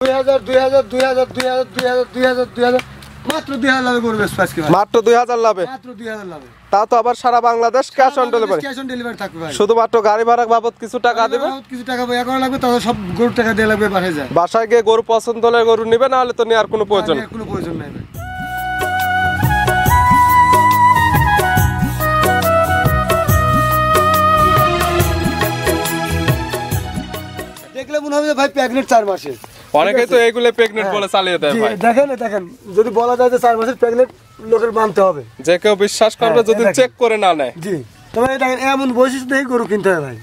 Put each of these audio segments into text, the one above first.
2000 2000 2000 2000 2000 2000 2000 মাত্র 2000 লাভে করবে আজকে ভাই। মাত্র 2000 লাভে, মাত্র 2000 লাভে। তা তো আবার সারা Bangladesh cash on delivery. Cash on delivery থাকবে ভাই। শুধুমাত্র গাড়ি ভাড়া বাবদ কিছু টাকা দিবে, কিছু টাকা ভাই এখন লাগবে, তাহলে সব গরুর টাকা দিয়ে লাগবে, বাসায় যায়। বাসায় গিয়ে গরু পছন্দ হলে গরু নিবে, না হলে তো নেওয়ার কোনো প্রয়োজন নেই। কোনো প্রয়োজন নাই ভাই। দেখলে মনে হবে ভাই প্রেগনেন্ট 4 মাসের। অনেকেই তো এইগুলো প্রেগনেন্ট বলে চালিয়ে দেয় ভাই। দেখেন যদি বলা যায় যে 4 মাসের প্রেগনেন্ট লোকের মানতে হবে, যে কেউ বিশ্বাস করবে যদি চেক করে না নেয়। জি, তবে দেখেন এমন বৈশিষ্ট্য দেখে গরু কিনতে হয় ভাই।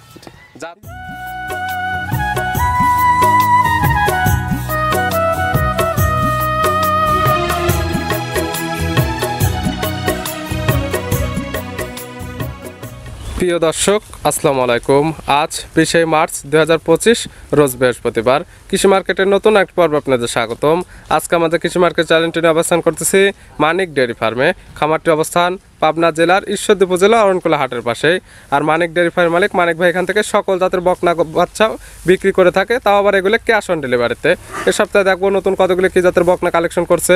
প্রিয় দর্শক, আসসালামু আলাইকুম। আজ 20 মার্চ 2025 রোজ বৃহস্পতিবার। কৃষি মার্কেটের নতুন এক পর্ব আপনাদের স্বাগতম। আজকে আমাদের কৃষি মার্কেট চ্যানেলটি নিয়ে অবস্থান করতেছি মানিক ডেয়ারি ফার্মে। খামারটি অবস্থান পাবনা জেলার ঈশ্বরদী উপজেলা অরণকুলা হাটের পাশে। আর মানিক ডেয়ারি ফার্মের মালিক মানিক ভাই এখান থেকে সকল জাতের বকনা বাচ্চা বিক্রি করে থাকে, তাও আবার এগুলো ক্যাশ অন ডেলিভারিতে। এ সপ্তাহে দেখবো নতুন কতগুলি কী জাতের বকনা কালেকশন করছে,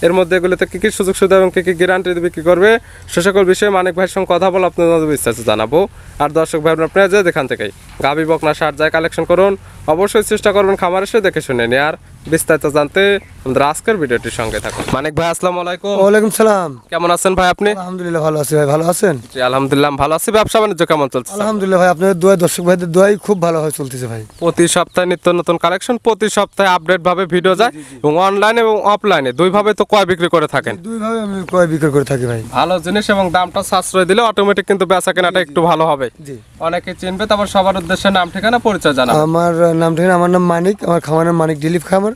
এর মধ্যে এগুলোতে কী কী সুযোগ সুবিধা এবং কী কী গ্যারান্টি বিক্রি করবে, সে সকল বিষয়ে মানিক ভাইয়ের সঙ্গে কথা বলে আপনাদের বিস্তারিত জানাবো। আর দর্শক ভাই আপনারা যে যেখান থেকেই গাভী বকনা সার যায় কালেকশন করুন, অবশ্যই চেষ্টা করবেন খামার এসে দেখে শুনে নিয়ে। আর বিস্তারিত জানতে আমাদের আজকের ভিডিওটির সঙ্গে থাকুন। মানিক ভাই আসসালামু আলাইকুম। ওয়ালাইকুম সালাম। কেমন আছেন ভাই আপনি? আলহামদুলিল্লাহ ভালো আছি ভাই, ভালো আছেন? জি আলহামদুলিল্লাহ ভালো আছি। ব্যবসা বাণিজ্য কেমন চলছে? আলহামদুলিল্লাহ ভাই, আপনাদের দোয়া, দর্শক ভাইদের দোয়াই খুব ভালো হয় চলতেছে ভাই। প্রতি সপ্তাহে নিত্য নতুন কালেকশন, প্রতি সপ্তাহে আপডেট ভাবে ভিডিও যায় এবং অনলাইনে এবং অফলাইনে দুই ভাবে তো ক্রয় বিক্রি করে থাকেন। দুই ভাবে আমি ক্রয় বিক্রি করে থাকি ভাই। ভালো জিনিস এবং দামটা সাশ্রয় দিলে অটোমেটিক কিন্তু বেচা কেনাটা একটু ভালো হবে। জি, অনেকে চিনবে। তারপর সবার উদ্দেশ্যে নাম ঠিকানা পরিচয় জানাবো। আমার নাম ঠিকানা, আমার নাম মানিক, আমার খামার নাম মানিক ডেয়ারি খামার,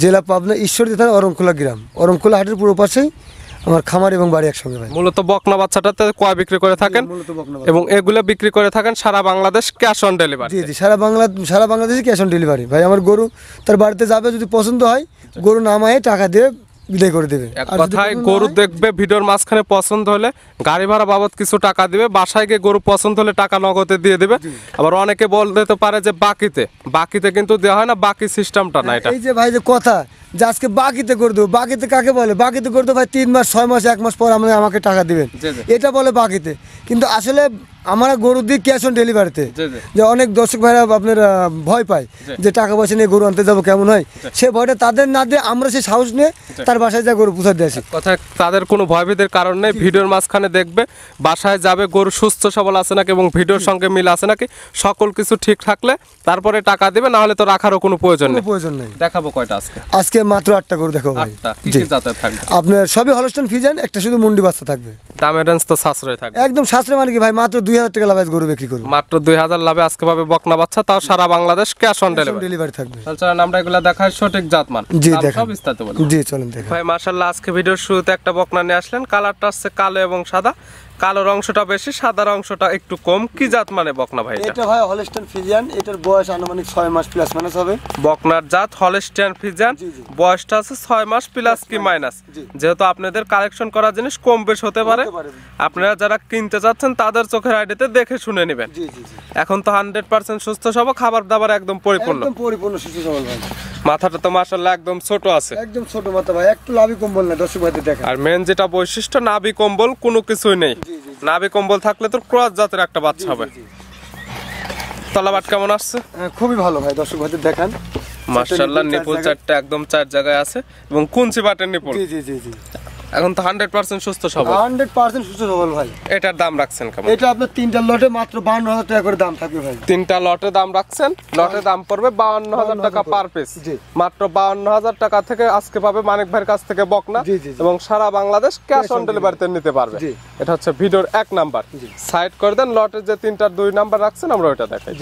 জেলা পাবনা, ঈশ্বরদী থানা, অরণকুলা গ্রাম, অরণকুলা হাটের পুরো পাশেই আমার খামার এবং বাড়ি একসঙ্গে ভাই। মূলত বকনা বাচ্চাটাতে ক্রয় বিক্রি করে থাকেন এবং এগুলো বিক্রি করে থাকেন সারা বাংলাদেশ ক্যাশ অন ডেলিভারি। জি জি, সারা বাংলাদেশে ক্যাশ অন ডেলিভারি ভাই। আমার গরু তার বাড়িতে যাবে, যদি পছন্দ হয় গরু নামায় টাকা দিয়ে বিদায় করে দেবে। এক কথায় গরু দেখবে, ভিডিওর মাঝখানে পছন্দ হলে গাড়ি ভাড়া বাবদ কিছু টাকা দিবে, বাসায় গিয়ে গরু পছন্দ হলে টাকা নগদে দিয়ে দিবে। আবার অনেকে বলতে পারে যে বাকিতে কিন্তু দেওয়া হয় না, বাকি সিস্টেমটা না এটা। এই যে ভাই যে কথা যে আজকে বাকিতে করে দেবো, বাকিতে কাকে বলে? বাকিতে করে দেবো ভাই 3 মাস 6 মাস 1 মাস পর আমাকে টাকা দিবেন, এটা বলে বাকিতে। কিন্তু আসলে আমরা গরু দিই ক্যাশ অন ডেলিভারিতে। যে অনেক দর্শক ভাইরা আপনার ভয় পায় যে টাকা পয়সা নিয়ে গরু আনতে যাবো কেমন হয়, সে ভয়টা তাদের না দিয়ে আমরা সেই সাহস নিয়ে তার বাসায় যা গরু পুষাতে আসি। কথা তাদের কোনো ভয়ভীতির কারণ নেই। ভিডিওর মাঝখানে দেখবে, বাসায় যাবে গরু সুস্থ সবল আছে নাকি এবং ভিডিওর সঙ্গে মিল আছে নাকি, সকল কিছু ঠিক থাকলে তারপরে টাকা দিবে, না হলে তো রাখারও কোনো প্রয়োজন নেই। দেখাবো কয়টা আজকে মাত্র 8টা গরু দেখাবো ভাই। কি কি জাতের থাকবে? আপনার সবই হলস্টাইন ফ্রিজিয়ান, একটা শুধু মুন্ডি বাচ্চা থাকবে। দামের রেঞ্জ তো সাশ্রয় থাকবে একদম সাশ্রয়, মানে কি ভাই মাত্র 2000 টাকা লাভে গরু বিক্রি করব। মাত্র 2000 লাভে আজকে পাবে বকনা বাচ্চা, তাও সারা বাংলাদেশ ক্যাশ অন ডেলিভারি থাকবে। তাহলে আমরা এগুলা দেখাই সঠিক জাতমান। জি দেখাই, সব বিস্তারিত বলুন। জি চলেন দেখাই ভাই। মাশাআল্লাহ, আজকে ভিডিওর শুরুতে একটা বকনা নিয়ে আসলেন। কালারটা আছে কালো এবং সাদা। কালোর অংশটা বেশি, সাদার অংশটা একটু কম। কি জাত মানে বকনা ভাই? এটা ভাই হলস্টাইন ফ্রিজিয়ান, এটার বয়স আনুমানিক 6 মাস প্লাস মাইনাস হবে। বকনার জাত হলস্টাইন ফ্রিজিয়ান, বয়সটা আছে 6 মাস প্লাস কি মাইনাস। যেহেতু আপনাদের কালেকশন করা জিনিস কম বেশ হতে পারে, আপনারা যারা কিনতে যাচ্ছেন তাদের চোখের আইডিতে দেখে শুনে নেবেন। এখন তো 100% সুস্থ সবল, খাবার দাবার একদম পরিপূর্ণ সুস্থ সবল ভাই। মাথাটা তো মাশাআল্লাহ একদম ছোট আছে, একদম ছোট মাথা ভাই, একটু নাভি কম্বল না দর্শক ভাইদের দেখেন। আর মেন যেটা বৈশিষ্ট্য, নাভি কম্বল কোনো কিছুই নেই। নাভি কম্বল থাকলে তো ক্রস জাতের একটা বাচ্চা হবে। তলাবাট কেমন আসছে? খুবই ভালো ভাই, দর্শক ভাইদের দেখান। মাশাআল্লাহ, নিপুল চারটা একদম 4 জায়গায় আছে এবং কুঞ্চি বাটের নিপুল। জি। এখন তো 100% সুস্থ সবল, 100% সুস্থ সবল ভাই। এটার দাম রাখছেন কেমন? এটা আপনার 3টা লটে মাত্র 52000 টাকা করে দাম থাকবে ভাই। 3টা লটে দাম রাখছেন, লটে দাম পড়বে 52000 টাকা পার পিস। মাত্র 52000 টাকা থেকে আজকে পাবে মানিক ভাইয়ের কাছ থেকে বকনা এবং সারা বাংলাদেশ ক্যাশ অন ডেলিভারিতে নিতে পারবে। এটা হচ্ছে ভিডিওর 1 নাম্বার। সাইড করে দেন, লটে যে 3টার 2 নাম্বার রাখছেন আমরা ওইটা দেখাই।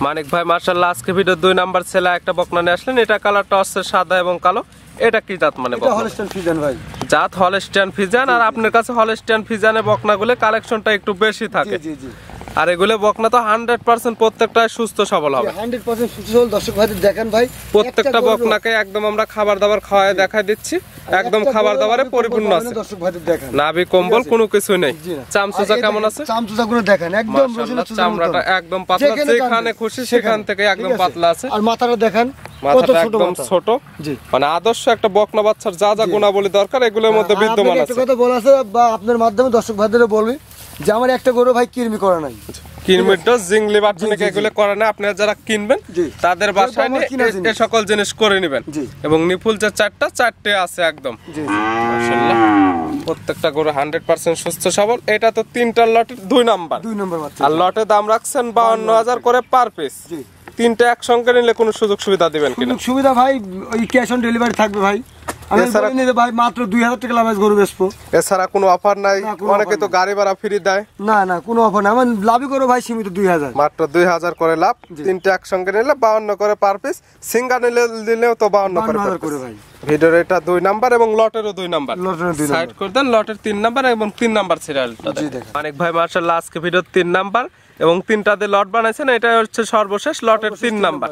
মানিক ভাই মাশাআল্লাহ আজকে ভিডিওর 2 নাম্বার ছেলে একটা বকনা নিয়ে আসলেন। এটা কালারটা হচ্ছে সাদা এবং কালো। এটা কি জাত মানে? এটা হলস্টাইন ফ্রিজিয়ান ভাই। জাত হলস্টাইন ফ্রিজিয়ান। আর আপনার কাছে হলস্টাইন ফ্রিজিয়ানের বকনাগুলো কালেকশনটা একটু বেশি থাকে। জি। আর এগুলো বকনা তো 100% প্রত্যেকটাই সুস্থ সবল হবে। 100% সুস্থ সবল। দর্শক ভাই দেখেন ভাই, প্রত্যেকটা বকনাকে একদম আমরা খাবার দাবার খাওয়ায় দেখাই দিচ্ছি, একদম খাবার দাবারে পরিপূর্ণ আছে। দর্শক ভাই দেখেন, নাভি কম্বল কোনো কিছু নেই। চামচুচা কেমন আছে? চামচুচা গুলো দেখেন একদম মাশাআল্লাহ, চামড়াটা একদম পাতলা, যেখানে খুশি সেখান থেকে একদম পাতলা আছে। আর মাথাটা দেখেন মাথাটা একদম ছোট, মানে আদর্শ একটা বকনা বাচ্চার যা যা গুণাবলী দরকার এগুলোর মধ্যে বিদ্যমান আছে। একটা কথা বলা আছে বা আপনার মাধ্যমে দর্শক ভাইদের বলবি যে আমার একটা গরু ভাই কিরমি করা নাই, কিরমির ডোজ, জিংলি বাটনিক এগুলো করে না। আপনারা যারা কিনবেন তাদের বাসায় নিয়ে এই সকল জিনিস করে নেবেন। এবং নিপুল যে চারটে আছে একদম মাশাআল্লাহ। প্রত্যেকটা গরু 100% সুস্থ সবল। এটা তো তিনটা লটের 2 নাম্বার। আর লটে দাম রাখছেন 52,000 করে পার পিস। তিনটা একসঙ্গে নিলে কোনো সুযোগ সুবিধা দিবেন কিনা? সুবিধা ভাই ওই ক্যাশ অন ডেলিভারি থাকবে ভাই। আমি বলি না ভাই মাত্র 2000 টাকা লাভে গরু বেচবো, এছাড়া কোনো অফার নাই। অনেকে তো গাড়ি ভাড়া ফ্রি দেয়। না না কোনো অফার না, আমার লাভই করো ভাই সীমিত 2000, মাত্র 2000 করে লাভ। তিনটা একসঙ্গে নিলে 52 করে পার পিস, সিঙ্গা নিলেও তো 52 করে ভাই। ভিডিওর এটা 2 নাম্বার এবং লটেরও 2 নাম্বার। সাইড করে দেন, লটের 3 নাম্বার এবং 3 নাম্বার সিরিয়ালটা। অনেক ভাই মাশাআল্লাহ আজকে ভিডিওর 3 নাম্বার এবং 3টাতে লট বানাইছেন। এটা হচ্ছে সর্বশেষ লটের 3 নাম্বার।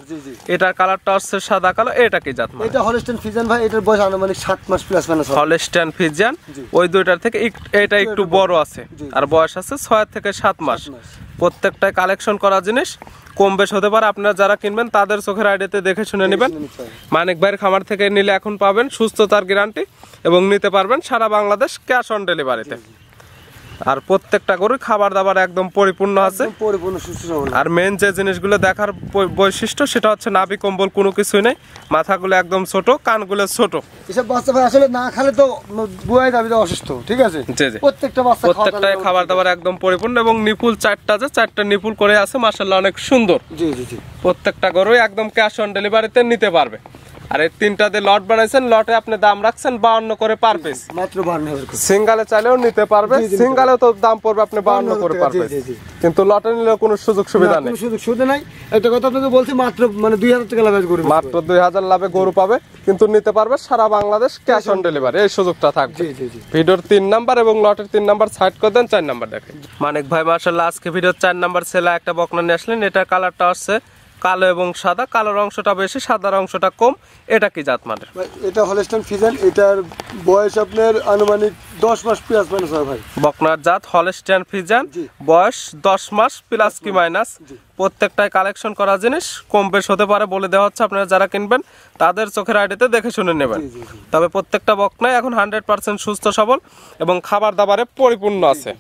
এটার কালারটা হচ্ছে সাদা কালো। এটা কি জাত? এটা হলস্টাইন ফ্রিজিয়ান ভাই। এটার বয়স আনুমানিক 7 মাস প্লাস মাইনাস। হলস্টাইন ফ্রিজিয়ান ওই দুইটার থেকে এটা একটু বড় আছে, আর বয়স আছে 6 থেকে 7 মাস। প্রত্যেকটাই কালেকশন করা জিনিস, কম বেশ হতে পারে। আপনারা যারা কিনবেন তাদের চোখের আইডিয়াতে দেখে শুনে নেবেন। মানিক ভাইয়ের খামার থেকে নিলে এখন পাবেন সুস্থতার গ্যারান্টি এবং নিতে পারবেন সারা বাংলাদেশ ক্যাশ অন ডেলিভারিতে। আর প্রত্যেকটা গরু খাবার দাবার একদম পরিপূর্ণ আছে, পরিপূর্ণ সুস্থ সবল। আর মেন যে জিনিসগুলো দেখার বৈশিষ্ট্য সেটা হচ্ছে নাভি কম্বল কোনো কিছুই নেই, মাথাগুলো একদম ছোট, কানগুলো ছোট। এসব বাচ্চা ভাই আসলে না খেলে তো বুয়াই যাবে অসুস্থ, ঠিক আছে? প্রত্যেকটাই খাবার দাবার একদম পরিপূর্ণ এবং নিপুল 4টা নিপুল করে আছে মাশাআল্লাহ, অনেক সুন্দর। প্রত্যেকটা গরুই একদম ক্যাশ অন ডেলিভারিতে নিতে পারবে। আর এই 3টাতে লট বানাইছেন, লটে আপনি দাম রাখছেন 52 করে পার পিস, মাত্র 52। সিঙ্গালে চাইলেও নিতে পারবে, সিঙ্গালেও তো দাম পড়বে আপনি 52 করে পার পিস, কিন্তু লটে নিলে কোনো সুযোগ সুবিধা নেই। সুযোগ সুবিধা নাই। একটা কথা আপনাকে বলছি, মাত্র মানে 2000 টাকা লাভে গরু, মাত্র 2000 লাভে গরু পাবে, কিন্তু নিতে পারবে সারা বাংলাদেশ ক্যাশ অন ডেলিভারি। এই সুযোগটা থাকবে। ভিডিওর 3 নাম্বার এবং লটের 3 নাম্বার সাইড করে দেন, 4 নাম্বার দেখেন। মানিক ভাই মাশাআল্লাহ আজকে ভিডিওর 4 নাম্বার ছেলে একটা বকনা নিয়ে আসলেন। এটার কালারটা হচ্ছে কালো এবং সাদা, কালোর অংশটা বেশি, সাদার অংশটা কম। এটা কি জাত মানের? এটা হলস্টাইন ফ্রিজিয়ান। এটার বয়স আপনার আনুমানিক 10 মাস প্লাস মাইনাস হয় ভাই। বকনার জাত হলস্টাইন ফ্রিজিয়ান, বয়স 10 মাস প্লাস কি মাইনাস। প্রত্যেকটাই কালেকশন করা জিনিস, কম বেশ হতে পারে বলে দেওয়া হচ্ছে। আপনারা যারা কিনবেন তাদের চোখের আইডিতে দেখে শুনে নেবেন। তবে প্রত্যেকটা বকনাই এখন 100% সুস্থ সবল এবং খাবার দাবারে পরিপূর্ণ আছে।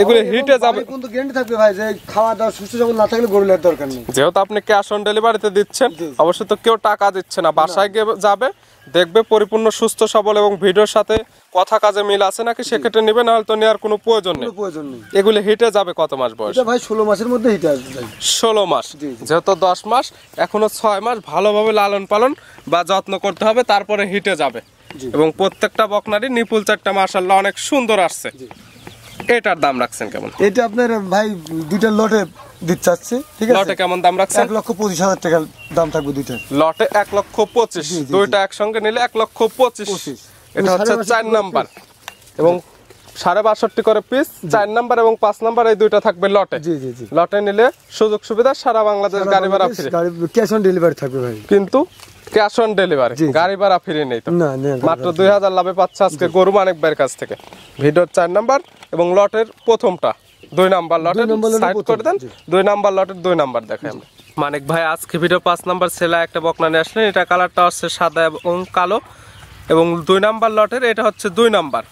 এগুলো হিটে যাবে, কিন্তু গ্যারান্টি থাকবে ভাই যে খাওয়া দাওয়া সুস্থ সবল না থাকলে গরু নেওয়ার দরকার নেই। যেহেতু আপনি ক্যাশ অন ডেলিভারিতে দিচ্ছেন, অবশ্যই তো কেউ টাকা দিচ্ছে না, বাসায় গিয়ে যাবে, দেখবে পরিপূর্ণ সুস্থ সবল এবং ভিডিওর সাথে কথা কাজে মিল আছে নাকি, সেক্ষেত্রে নেবে, না হলে তো নেওয়ার কোনো প্রয়োজন নেই। এগুলো হিটে যাবে কত মাস বয়স? ভাই 16 মাসের মধ্যে হিটে আসবে ভাই। 16 মাস, যেহেতু 10 মাস, এখনো 6 মাস ভালোভাবে লালন পালন বা যত্ন করতে হবে, তারপরে হিটে যাবে। এবং প্রত্যেকটা বকনারই নিপুল 4টা মাশাআল্লাহ অনেক সুন্দর আসছে। এটার দাম রাখছেন কেমন? এটা আপনার ভাই দুইটা লটে দিতে চাচ্ছি, ঠিক আছে? লটে কেমন দাম রাখছেন? 1,25,000 টাকা দাম থাকবে দুইটা লটে। 1,25,000, দুইটা একসঙ্গে নিলে 1,25,000। এটা হচ্ছে 4 নাম্বার এবং 62.5 করে পিস। 4 নাম্বার এবং 5 নাম্বার এই দুইটা থাকবে লটে। লটে নিলে সুযোগ সুবিধা সারা বাংলাদেশ, গাড়ি ভাড়া ফ্রি, ক্যাশ অন ডেলিভারি থাকবে ভাই। কিন্তু ক্যাশ অন ডেলিভারি, গাড়ি ভাড়া ফ্রি নেই তো। মাত্র 2000 লাভে পাচ্ছে আজকে গরু মানিক ভাইয়ের কাছ থেকে। ভিডিওর 4 নাম্বার এবং লটের প্রথমটা 2 নাম্বার লটের সাইড করে দেন। 2 নাম্বার লটের 2 নাম্বার দেখাই আমরা। মানিক ভাই আজকে ভিডিও 5 নাম্বার ছেলে একটা বকনা নিয়ে আসলেন। এটা কালারটা হচ্ছে সাদা এবং কালো এবং 2 নাম্বার লটের এটা হচ্ছে 2 নাম্বার।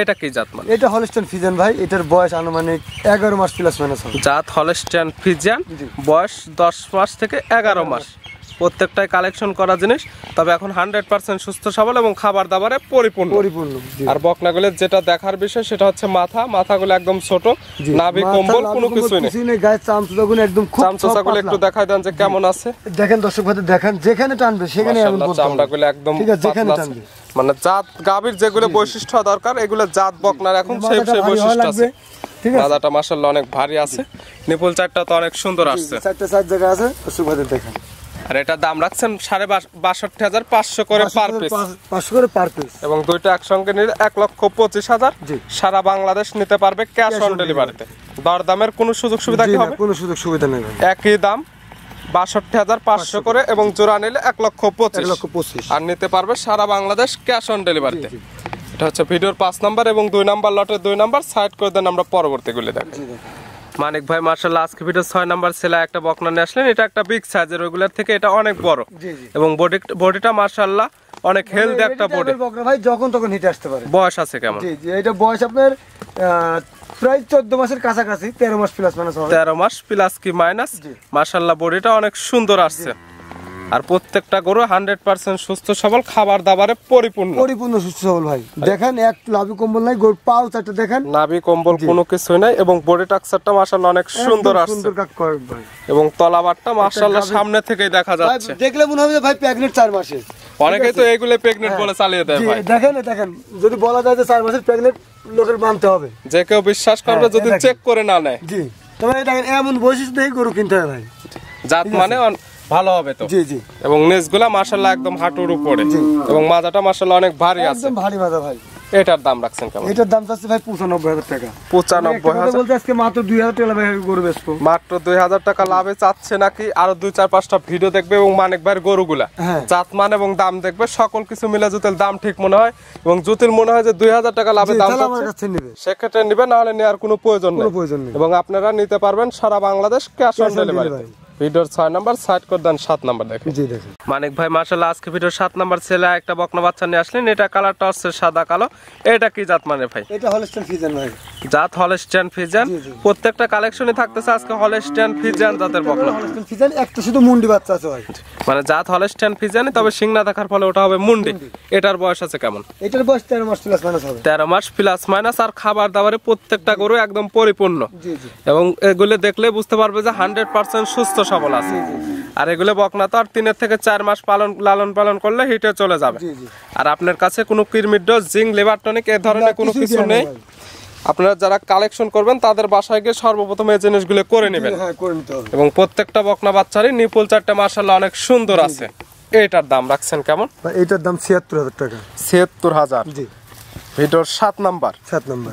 এটা কি জাত মানে? এটা হলস্টাইন ফ্রিজিয়ান ভাই। এটার বয়স আনুমানিক 11 মাস প্লাস মাইনাস হবে। জাত হলস্টাইন ফ্রিজিয়ান, বয়স 10 মাস থেকে 11 মাস। প্রত্যেকটাই কালেকশন করা জিনিস, তবে এখন 100% সুস্থ সবল এবং খাবার দাবারে পরিপূর্ণ। আর বকনাগুলোর যেটা দেখার বিষয় সেটা হচ্ছে মাথাগুলো একদম ছোট, নাভি কম্বল কোনো কিছু নেই। গায়ের চামচুচাগুলো একদম খুব চামচুচাগুলো একটু দেখাই দেন যে কেমন আছে। দেখেন দর্শক ভাই, দেখেন যেখানে টানবে সেখানে এমন বলতে হবে। চামড়াগুলো একদম পাতলা আছে, মানে জাত গাভীর যেগুলো বৈশিষ্ট্য দরকার এগুলো জাত বকনার এখন সেই বৈশিষ্ট্য আছে। মাথাটা মাশাআল্লাহ অনেক ভারী আছে। নিপুল 4টা তো অনেক সুন্দর আসছে। 4টা সাইড জায়গা আছে দর্শক ভাই দেখেন। আর এটা দাম রাখছেন 62,500 করে পার পিস, 500 করে পার পিস, এবং দুইটা একসঙ্গে নিলে 1,25,000 জি। সারা বাংলাদেশ নিতে পারবে ক্যাশ অন ডেলিভারিতে। দরদামের কোনো সুযোগ সুবিধা কি হবে? কোনো সুযোগ সুবিধা নেই ভাই। একই দাম 62,500 করে, এবং জোড়া নিলে 1,25,000 1,25,000 আর নিতে পারবে সারা বাংলাদেশ ক্যাশ অন ডেলিভারিতে। এটা হচ্ছে ভিডিওর 5 নাম্বার এবং 2 নাম্বার লটের 2 নাম্বার। সাইড করে দেন, আমরা পরবর্তীগুলো দেখি। মানিক ভাই মাশাআল্লাহ আজকে ভিডিও 6 নাম্বার সেলা একটা বকনা নিয়ে আসলেন। এটা একটা বিগ সাইজের, ওইগুলোর থেকে এটা অনেক বড়, এবং বডিটা মাশাআল্লাহ অনেক হেলদি একটা বডি। বকনা ভাই যখন তখন হিটে আসতে পারে। বয়স আছে কেমন? জি জি, এটা বয়স আপনার প্রায় 14 মাসের কাছাকাছি, 13 মাস প্লাস মাইনাস হবে। 13 মাস প্লাস কি মাইনাস। মাশাআল্লাহ বডিটা অনেক সুন্দর আসছে, আর প্রত্যেকটা গরু 100% সুস্থ সবল, খাবার দাবারে পরিপূর্ণ সুস্থ সবল ভাই। দেখেন এক লাভি কম্বল নাই, গরু পাও চারটা দেখেন, নাভি কম্বল কোনো কিছুই নাই, এবং বডি টাক্সারটা মাশাআল্লাহ অনেক সুন্দর আসছে, সুন্দর কাজ করে ভাই। এবং তলাবারটা মাশাআল্লাহ সামনে থেকেই দেখা যাচ্ছে। দেখলে মনে হবে যে ভাই প্রেগন্যান্ট 4 মাসে। অনেকেই তো এইগুলো প্রেগন্যান্ট বলে চালিয়ে দেয় ভাই। দেখেন যদি বলা যায় যে 4 মাসের প্রেগন্যান্ট, লোকের মানতে হবে। যে কেউ বিশ্বাস করবে যদি চেক করে না নেয়। জি, তবে দেখেন এমন বৈশিষ্ট্য দেখে গরু কিনতে হয় ভাই। জাত মানে ভালো হবে তো। জি জি, এবং নেজগুলা মাশাআল্লাহ একদম হাঁটুর উপরে, এবং মাজাটা মাশাআল্লাহ অনেক ভারী আছে, একদম ভারী মাজা ভাই। এটার দাম রাখছেন কেমন? এটার দাম চাচ্ছে ভাই 95,000 টাকা। 95,000 বলতে আজকে মাত্র 2,000 টাকা লাভে গরু বেচবো। মাত্র 2,000 টাকা লাভে চাচ্ছে নাকি? আরো 2-4-5টা ভিডিও দেখবে, এবং মানিক ভাইয়ের গরুগুলা জাতমান এবং দাম দেখবে, সকল কিছু মিলে যদি দাম ঠিক মনে হয়, এবং যদি মনে হয় যে 2,000 টাকা লাভে দাম চাচ্ছে, সেক্ষেত্রে নিবে, না হলে নেওয়ার কোনো প্রয়োজন নেই। এবং আপনারা নিতে পারবেন সারা বাংলাদেশ ক্যাশ অন ডেলিভারি। ভিডিওর 6 নাম্বার সাইড করে দেন, 7 নাম্বার দেখেন। জি দেখেন মানিক ভাই মাশাআল্লাহ আজকে ভিডিওর 7 নাম্বার ছেলে একটা বকনা বাচ্চা নিয়ে আসলেন। এটা কালারটা হচ্ছে সাদা কালো। এটা কি জাত মানে ভাই? এটা হলস্টাইন ফ্রিজিয়ান ভাই। জাত হলস্টাইন ফ্রিজিয়ান। প্রত্যেকটা কালেকশনে থাকতেছে আজকে হলস্টাইন ফ্রিজিয়ান জাতের বকনা। হলস্টাইন ফ্রিজিয়ান একটা শুধু মুন্ডি বাচ্চা আছে ভাই, মানে জাত হলস্টাইন ফ্রিজিয়ান, তবে সিং না থাকার ফলে ওটা হবে মুন্ডি। এটার বয়স আছে কেমন? এটার বয়স 13 মাস প্লাস মাইনাস হবে। 13 মাস প্লাস মাইনাস, আর খাবার দাবারে প্রত্যেকটা গরু একদম পরিপূর্ণ। জি জি, এবং এগুলো দেখলে বুঝতে পারবে যে 100% সুস্থ সবল আছে। আর এগুলো বকনা তো আর 3 থেকে 4 মাস লালন পালন করলে হিটে চলে যাবে। আর আপনার কাছে কোনো কিরমিড ডোজ, জিঙ্ক, লিভার টনিক এই ধরনের কোনো কিছু নেই। আপনারা যারা কালেকশন করবেন তাদের বাসায় গিয়ে সর্বপ্রথম এই জিনিসগুলো করে নেবেন। এবং প্রত্যেকটা বকনা বাচ্চারই নিপুল চারটে মাশাআল্লাহ অনেক সুন্দর আছে। এটার দাম রাখছেন কেমন? এটার দাম 76,000 টাকা। 76,000। জি। ভিডিওর 7 নাম্বার।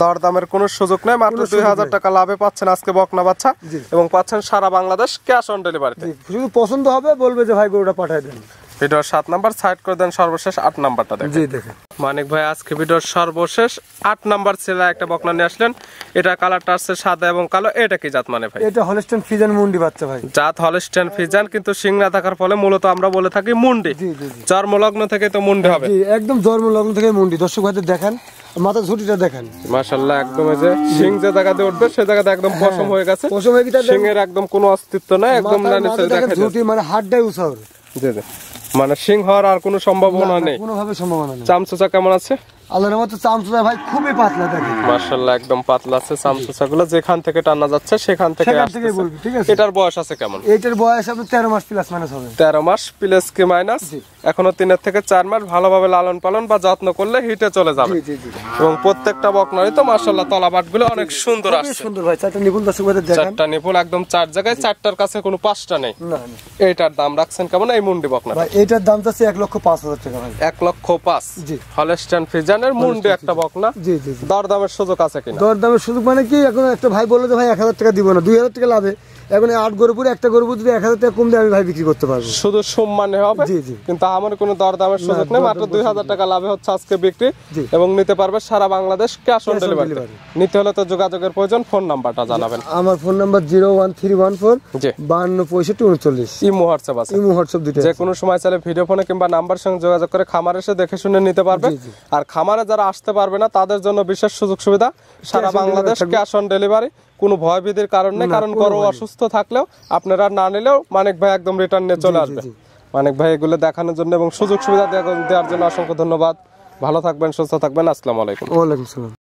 দরদামের কোনো সুযোগ নেই, মাত্র 2,000 টাকা লাভে পাচ্ছেন আজকে বকনা বাচ্চা, এবং পাচ্ছেন সারা বাংলাদেশ ক্যাশ অন ডেলিভারিতে। শুধু পছন্দ হবে বলবে যে ভাই গরুটা পাঠিয়ে দেন। ভিডিওর 7 নাম্বার সাইড করে দেন, সর্বশেষ 8 নাম্বারটা দেখেন। জি দেখেন মানিক ভাই আজকে ভিডিওর সর্বশেষ 8 নাম্বার ছেলে একটা বকনা নিয়ে আসলেন। এটা কালারটা আছে সাদা এবং কালো। এটা কি জাত মানে ভাই? এটা হলস্টাইন ফ্রিজিয়ান মুন্ডি বাচ্চা ভাই। জাত হলস্টাইন ফ্রিজিয়ান, কিন্তু সিং না থাকার ফলে মূলত আমরা বলে থাকি মুন্ডি। জন্মলগ্ন থেকে তো মুন্ডি হবে। জি, একদম জন্মলগ্ন থেকে মুন্ডি। দর্শক ভাইদের দেখেন, মাথা ঝুটিটা দেখেন মাশাআল্লাহ, একদম এই যে সিং যে জায়গাতে উঠবে সে জায়গাতে একদম পশম হয়ে গেছে। পশম হয়ে গেছে, সিং এর একদম কোনো অস্তিত্ব নাই, একদম নিচে দেখা যায় ঝুটি, মানে হাড়টাই উসার। জি জি, মানে সিং হওয়ার আর কোনো সম্ভাবনা নেই, কোনোভাবে সম্ভাবনা নেই। চামচুচা কেমন আছে? আল্লাহর রহমতে চামচুচা ভাই খুবই পাতলা দেখেন মাশাআল্লাহ, একদম পাতলা আছে। চামচুচাগুলো যেখান থেকে টানা যাচ্ছে সেখান থেকে আসছে। ঠিক আছে, এটার বয়স আছে কেমন? এটার বয়স আপনি 13 মাস প্লাস মাইনাস হবে। 13 মাস প্লাস কি মাইনাস। এখনো 3 থেকে 4 মাস ভালোভাবে লালন পালন বা যত্ন করলে হিটে চলে যাবে। এবং প্রত্যেকটা বকনারই তো মাশাআল্লাহ তলাবাটগুলো অনেক সুন্দর আসছে। সুন্দর ভাই, চারটা নিপুল দর্শক ভাইদের দেখেন। চারটা নিপুল একদম 4 জায়গায়, 4টার কাছে কোনো 5টা নেই। না, এটার দাম রাখছেন কেমন এই মুন্ডি বকনা? ভাই এটার দাম চাচ্ছে 1,05,000 টাকা ভাই। 1,05,000। জি, হলস্টাইন ফ্রিজিয়ানের মুন্ডি একটা বকনা। জি জি, দরদামের সুযোগ আছে কিনা? দরদামের সুযোগ মানে কি, এখন একটা ভাই বললো যে ভাই 1,000 টাকা দিব না, 2,000 টাকা লাভে। এখন 8 গরু পুরো একটা গরু যদি 1,000 টাকা কম দিয়ে আমি ভাই বিক্রি করতে পারবো, শুধু সম্মানে হবে। কিন্তু আমার কোনো দরদামের সুযোগ নেই, মাত্র 2,000 টাকা লাভে হচ্ছে আজকে বিক্রি, এবং নিতে পারবে সারা বাংলাদেশ ক্যাশ অন ডেলিভারি। নিতে হলে তো যোগাযোগের প্রয়োজন। ফোন নাম্বারটা জানাবেন। আমার ফোন নাম্বার 01314 526539। ইমো হোয়াটসঅ্যাপ আছে। ইমো হোয়াটসঅ্যাপ দুটো, যে কোনো সময় চাইলে ভিডিও ফোনে কিংবা নাম্বার সঙ্গে যোগাযোগ করে খামারে এসে দেখে শুনে নিতে পারবে। আর খামারে যারা আসতে পারবে না তাদের জন্য বিশেষ সুযোগ সুবিধা, সারা বাংলাদেশ ক্যাশ অন ডেলিভারি। কোনো ভয় ভীতির কারণ নেই, কারণ গরু অসুস্থ থাকলেও আপনারা না নিলেও মানিক ভাই একদম রিটার্ন নিয়ে চলে আসবে। মানিক ভাই এগুলো দেখানোর জন্য এবং সুযোগ সুবিধা দেওয়ার জন্য অসংখ্য ধন্যবাদ। ভালো থাকবেন, সুস্থ থাকবেন। আসসালামু আলাইকুম। ওয়ালাইকুম আসসালাম।